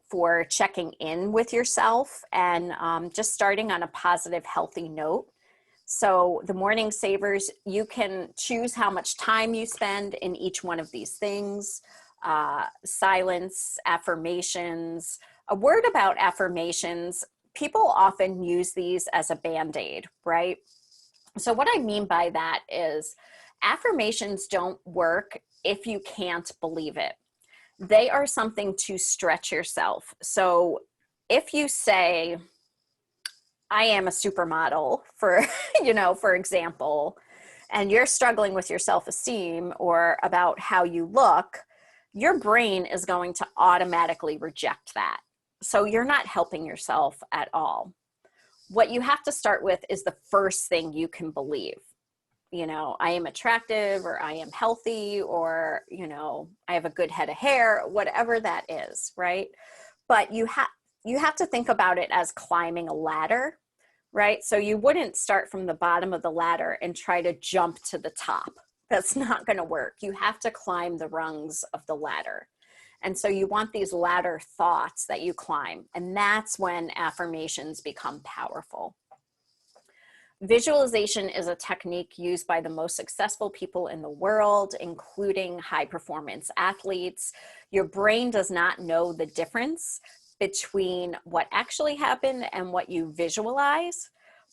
[SPEAKER 4] for checking in with yourself, and just starting on a positive, healthy note. So the morning savers, you can choose how much time you spend in each one of these things. Silence, affirmations. A word about affirmations, people often use these as a Band-Aid, right? So what I mean by that is affirmations don't work if you can't believe it. They are something to stretch yourself. So if you say, I am a supermodel, for example, and you're struggling with your self-esteem or about how you look, your brain is going to automatically reject that. So you're not helping yourself at all. What you have to start with is the first thing you can believe. I am attractive, or I am healthy, or, I have a good head of hair, whatever that is, right? But you have to think about it as climbing a ladder, right? So you wouldn't start from the bottom of the ladder and try to jump to the top. That's not going to work. You have to climb the rungs of the ladder. And so you want these ladder thoughts that you climb. And that's when affirmations become powerful. Visualization is a technique used by the most successful people in the world, including high performance athletes. Your brain does not know the difference between what actually happened and what you visualize.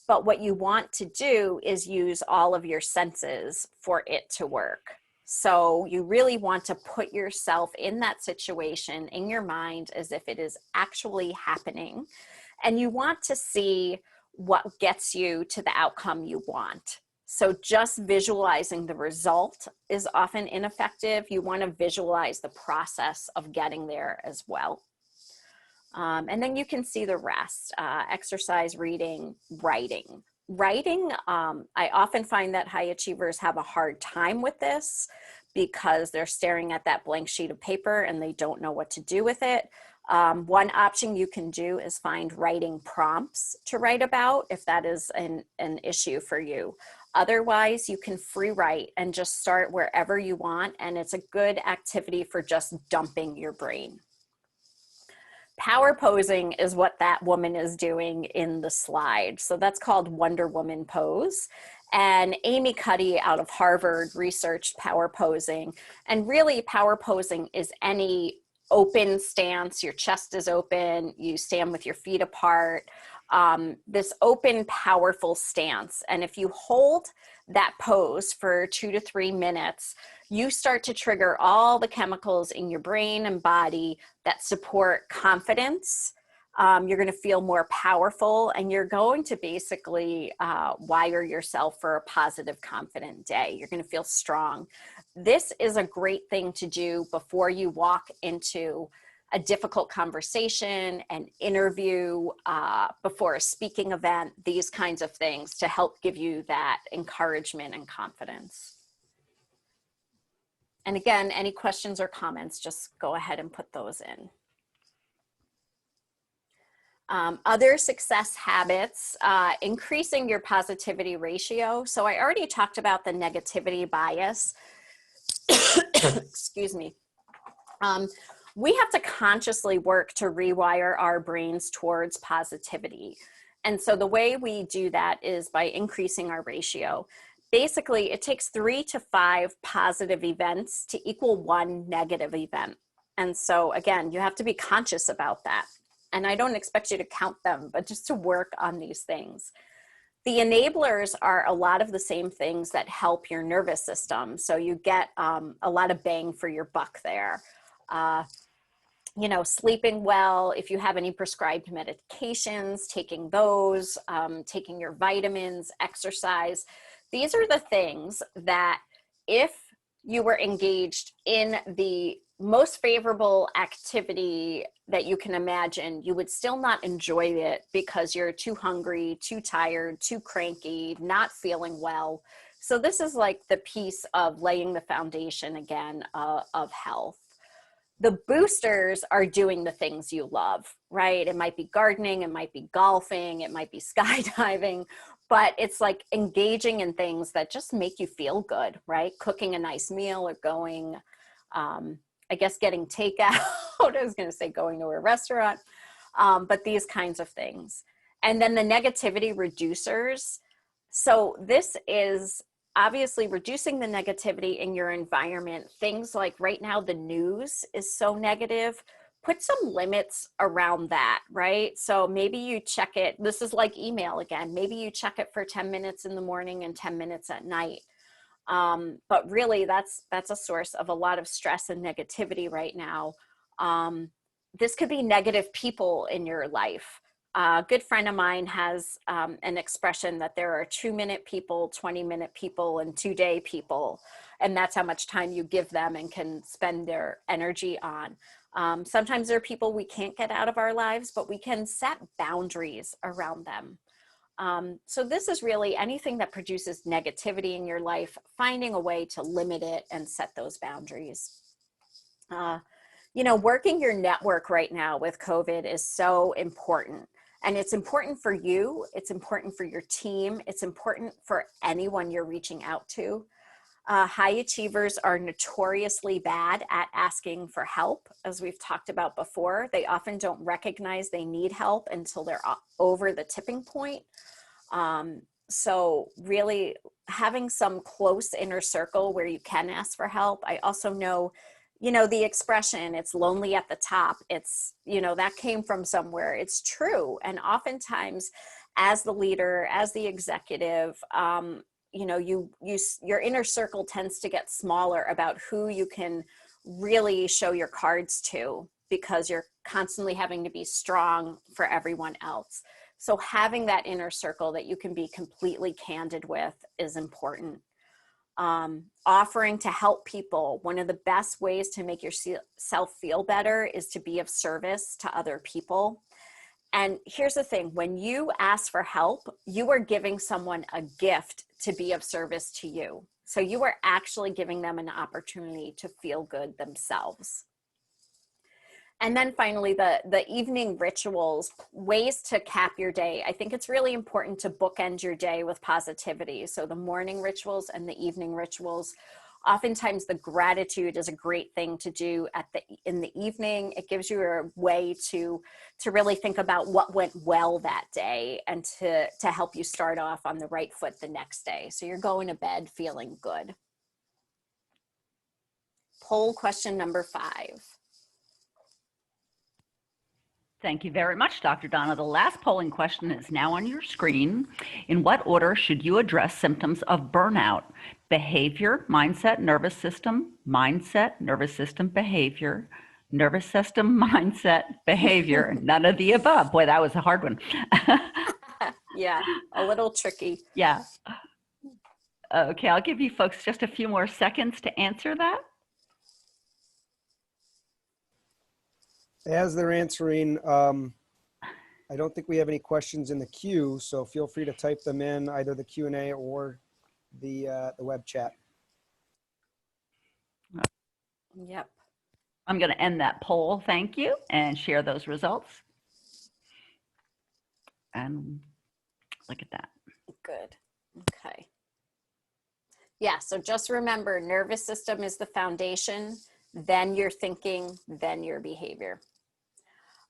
[SPEAKER 4] But what you want to do is use all of your senses for it to work. So you really want to put yourself in that situation in your mind as if it is actually happening. And you want to see what gets you to the outcome you want. So just visualizing the result is often ineffective. You want to visualize the process of getting there as well. And then you can see the rest, exercise, reading, writing. Writing, I often find that high achievers have a hard time with this because they're staring at that blank sheet of paper and they don't know what to do with it. One option you can do is find writing prompts to write about if that is an issue for you. Otherwise, you can free write and just start wherever you want, and it's a good activity for just dumping your brain. Power posing is what that woman is doing in the slide. So that's called Wonder Woman pose. And Amy Cuddy out of Harvard researched power posing. And really, power posing is any open stance. Your chest is open, you stand with your feet apart. This open, powerful stance. And if you hold that pose for 2 to 3 minutes, you start to trigger all the chemicals in your brain and body that support confidence. You're going to feel more powerful, and you're going to basically wire yourself for a positive, confident day. You're going to feel strong. This is a great thing to do before you walk into a difficult conversation, an interview, before a speaking event, these kinds of things to help give you that encouragement and confidence. And again, any questions or comments, just go ahead and put those in. Other success habits, increasing your positivity ratio. So I already talked about the negativity bias. Excuse me. We have to consciously work to rewire our brains towards positivity. And so the way we do that is by increasing our ratio. Basically, it takes 3 to 5 positive events to equal 1 negative event. And so again, you have to be conscious about that. And I don't expect you to count them, but just to work on these things. The enablers are a lot of the same things that help your nervous system. So you get a lot of bang for your buck there. You know, sleeping well, if you have any prescribed medications, taking those, taking your vitamins, exercise. These are the things that if you were engaged in the most favorable activity that you can imagine, you would still not enjoy it because you're too hungry, too tired, too cranky, not feeling well. So this is like the piece of laying the foundation again of health. The boosters are doing the things you love, right? It might be gardening, it might be golfing, it might be skydiving, but it's like engaging in things that just make you feel good, right? Cooking a nice meal or going, I guess getting takeout. I was going to say going to a restaurant, but these kinds of things. And then the negativity reducers. So this is obviously reducing the negativity in your environment. Things like right now, the news is so negative. Put some limits around that, right? So maybe you check it. This is like email again. Maybe you check it for 10 minutes in the morning and 10 minutes at night. But really that's a source of a lot of stress and negativity right now. This could be negative people in your life. A good friend of mine has an expression that there are 2-minute people, 20-minute people, and 2-day people. And that's how much time you give them and can spend their energy on. Sometimes there are people we can't get out of our lives, but we can set boundaries around them. So this is really anything that produces negativity in your life, finding a way to limit it and set those boundaries. You know, working your network right now with COVID is so important. And it's important for you, it's important for your team, it's important for anyone you're reaching out to. High achievers are notoriously bad at asking for help, as we've talked about before. They often don't recognize they need help until they're over the tipping point. So really having some close inner circle where you can ask for help. I also know, you know, the expression, it's lonely at the top. It's, you know, that came from somewhere. It's true. And oftentimes as the leader, as the executive, you know, your inner circle tends to get smaller about who you can really show your cards to, because you're constantly having to be strong for everyone else. So having that inner circle that you can be completely candid with is important. Offering to help people. One of the best ways to make yourself feel better is to be of service to other people. And here's the thing, when you ask for help, you are giving someone a gift to be of service to you. So you are actually giving them an opportunity to feel good themselves. And then finally, the evening rituals, ways to cap your day. I think it's really important to bookend your day with positivity. So the morning rituals and the evening rituals. Oftentimes the gratitude is a great thing to do in the evening. It gives you a way to really think about what went well that day and to help you start off on the right foot the next day. So you're going to bed feeling good. Poll question number 5.
[SPEAKER 1] Thank you very much, Dr. Donna. The last polling question is now on your screen. In what order should you address symptoms of burnout? Behavior, mindset, nervous system, behavior, nervous system, mindset, behavior, none of the above. Boy, that was a hard one.
[SPEAKER 4] Yeah, a little tricky.
[SPEAKER 1] Yeah. Okay, I'll give you folks just a few more seconds to answer that.
[SPEAKER 3] As they're answering, I don't think we have any questions in the queue, so feel free to type them in either the Q&A or the web chat.
[SPEAKER 4] Yep.
[SPEAKER 1] I'm going to end that poll, thank you, and share those results. And look at that.
[SPEAKER 4] Good. Okay. Yeah, so just remember, nervous system is the foundation, then your thinking, then your behavior.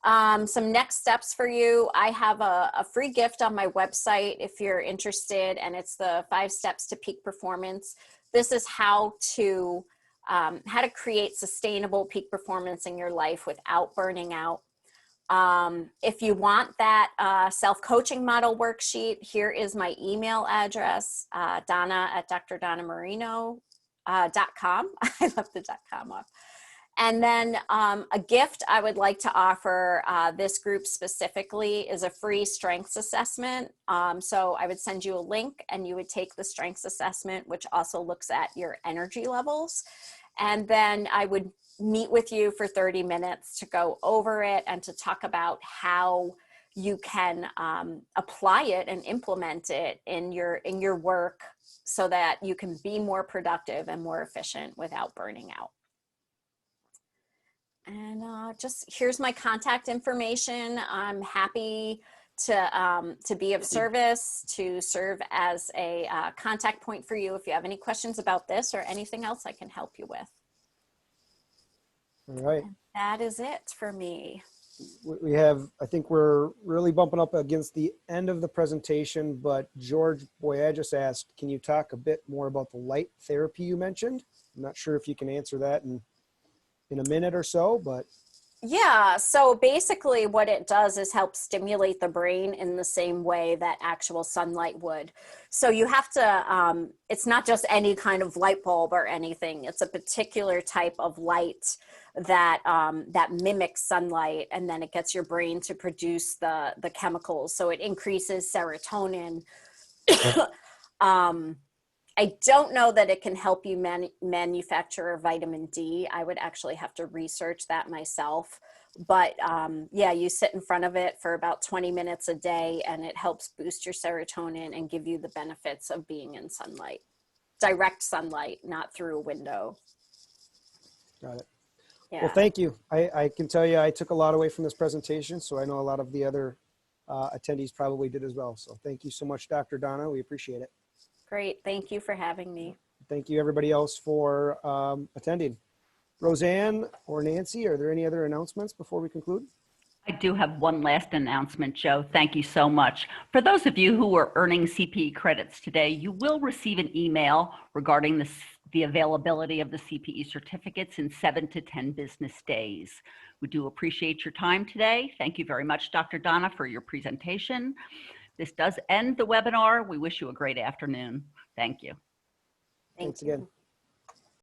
[SPEAKER 4] Some next steps for you. I have a free gift on my website if you're interested, and it's the 5 steps to peak performance. This is how to create sustainable peak performance in your life without burning out. If you want that self-coaching model worksheet, here is my email address, donna@drdonnamarino.com. I left the .com off. And then a gift I would like to offer this group specifically is a free strengths assessment. So I would send you a link and you would take the strengths assessment, which also looks at your energy levels. And then I would meet with you for 30 minutes to go over it and to talk about how you can apply it and implement it in your work so that you can be more productive and more efficient without burning out. And just here's my contact information. I'm happy to be of service, to serve as a contact point for you if you have any questions about this or anything else I can help you with.
[SPEAKER 3] All right.
[SPEAKER 4] And that is it for me.
[SPEAKER 3] We have, I think we're really bumping up against the end of the presentation, but George Boyagis asked, can you talk a bit more about the light therapy you mentioned? I'm not sure if you can answer that in a minute or so, but.
[SPEAKER 4] Yeah, so basically what it does is help stimulate the brain in the same way that actual sunlight would. So you have to, it's not just any kind of light bulb or anything. It's a particular type of light that mimics sunlight, and then it gets your brain to produce the chemicals. So it increases serotonin. I don't know that it can help you manufacture vitamin D. I would actually have to research that myself. But yeah, you sit in front of it for about 20 minutes a day and it helps boost your serotonin and give you the benefits of being in sunlight. Direct sunlight, not through a window.
[SPEAKER 3] Got it.
[SPEAKER 4] Yeah.
[SPEAKER 3] Well, thank you. I can tell you I took a lot away from this presentation, so I know a lot of the other attendees probably did as well. So thank you so much, Dr. Donna. We appreciate it.
[SPEAKER 4] Great. Thank you for having me.
[SPEAKER 3] Thank you, everybody else, for attending. Roseanne or Nancy, are there any other announcements before we conclude?
[SPEAKER 1] I do have one last announcement, Joe. Thank you so much. For those of you who are earning CPE credits today, you will receive an email regarding the availability of the CPE certificates in 7 to 10 business days. We do appreciate your time today. Thank you very much, Dr. Donna, for your presentation. This does end the webinar. We wish you a great afternoon. Thank you.
[SPEAKER 3] Thanks again.